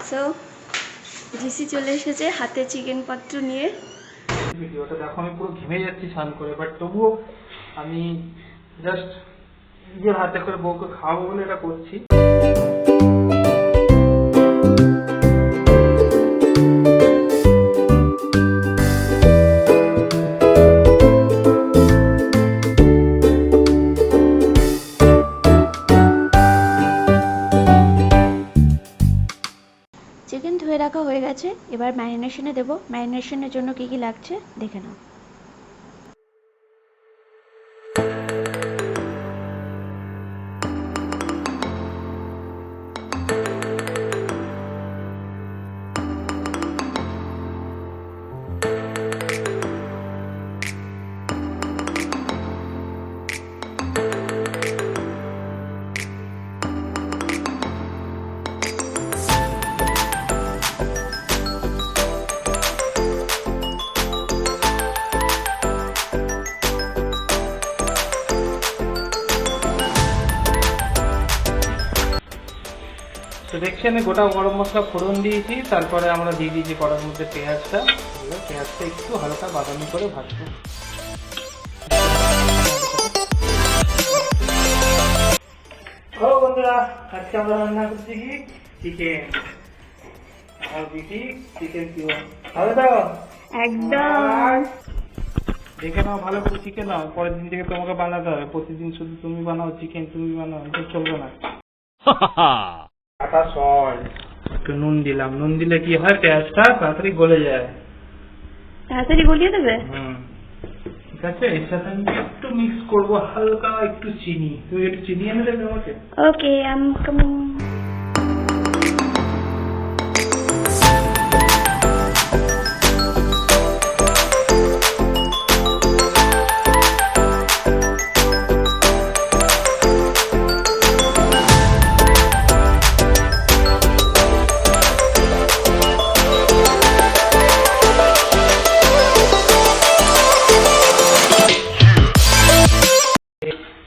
So GC চলে এসেছে হাতে চিকেন পাত্র নিয়ে। ভিডিওটা দেখো আমি পুরো ঘেমে যাচ্ছি স্নান করে, বাট তবুও আমি জাস্ট নিজের হাতে করে বউকে খাওয়াবো বলে এটা করছি। চিকেন ধুয়ে রাখা হয়ে গেছে, এবার ম্যারিনেশনে দেবো। ম্যারিনেশনের জন্য কি কি লাগছে দেখে নাও। তো দেখছি আমি গোটা গরম মশলা ফোড়ন দিয়েছি, তারপরে আমরা দিয়ে দিয়েছি কড়ার মধ্যে পেঁয়াজটা। পেঁয়াজটা একটু হালকা বাদামি করে ভাজবো। ও বন্ধুরা, আজকে আমরা রান্না করছি কি চিকেন, আর দিদি চিকেন পিও ভালো তো একদম দেখে নাও ভালো করে, শিখে নাও। পরের দিন থেকে তোমাকে বানাতে হবে, প্রতিদিন শুধু তুমি বানাও চিকেন, তুমি বানাও, এটা চলবে না। আটা সল্ট, একটু নুন দিলাম, নুন দিলে কি হয় পেঁয়াজটা তাড়াতাড়ি গলে যায়। তাড়াতাড়ি গলিয়ে দেবে? ঠিক আছে, এর সাথে আমি একটু মিক্স করবো হালকা একটু চিনি। তুমি একটু চিনি এনে দেবে আমাকে? ওকে, আই এম কামিং।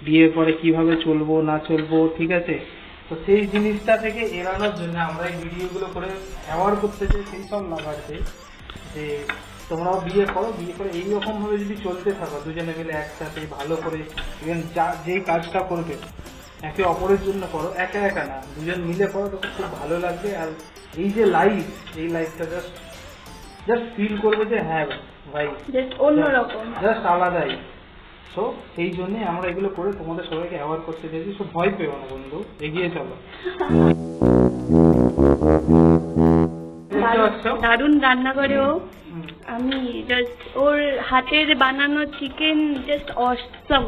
বিয়ের পরে কিভাবে চলবো না চলবো, ঠিক আছে, তো সেই জিনিসটা থেকে এড়ানোর জন্য আমরা এই ভিডিওগুলো করে অ্যাওয়ার্ড করতে চাই সেই সব লাভারকে, যে তোমরাও বিয়ে করো, বিয়ে করে এইরকম ভাবে যদি চলতে থাকো দুজনে মিলে একসাথে ভালো করে, ইভেন যেই কাজটা করবে একে অপরের জন্য করো, একা একা না, দুজন মিলে করো, তখন খুব ভালো লাগবে। আর এই যে লাইফ, এই লাইফটা জাস্ট ফিল করবে যে হ্যাঁ ভাই জাস্ট অন্যরকম, জাস্ট আলাদাই। তো সেই জন্য আমরা এগুলো করে তোমাদের সবাইকে অ্যাওয়ার্ড করতে চাইছি। সব ভয় পেও না বন্ধু, এগিয়ে চলো। দারুণ রান্না করে ও। আমি জাস্ট ওর হাতের বানানো চিকেন জাস্ট অসম।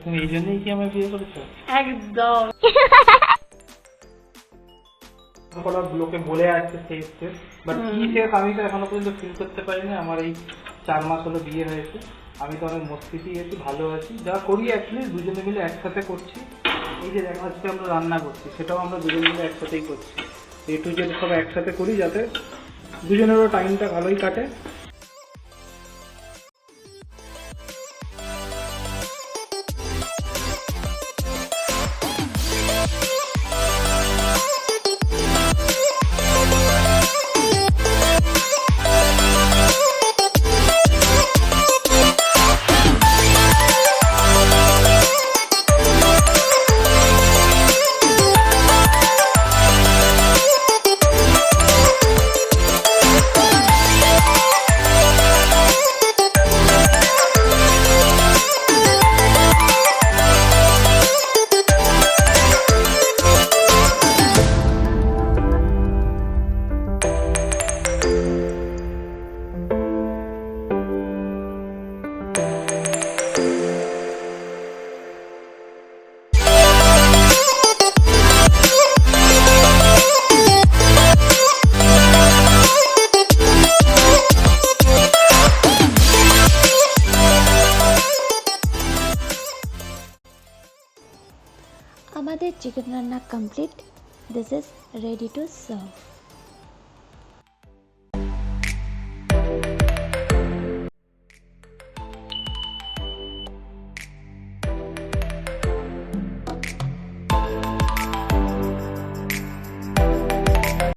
তুমি এই জন্যই কি আমার বিয়ে করেছো? একদম। লোকে বলে আসছে শেষ শেষ, বাট কি শেষ আমি তো এখনো পর্যন্ত ফিল করতে পারিনি। আমার এই 4 মাস হলো বিয়ে হয়েছে, আমি তো অনেক মস্তিতে আছি, ভালো আছি, যা করি অ্যাটলিস্ট দুজনে মিলে একসাথে করছি। এই যে দেখা যাচ্ছে আমরা রান্না করছি, সেটাও আমরা দুজনে মিলে একসাথেই করছি। এ টু জেড সব একসাথে করি যাতে দুজনেরও টাইমটা ভালোই কাটে। আমাদের চিকেন রান্না complete. This is ready to serve.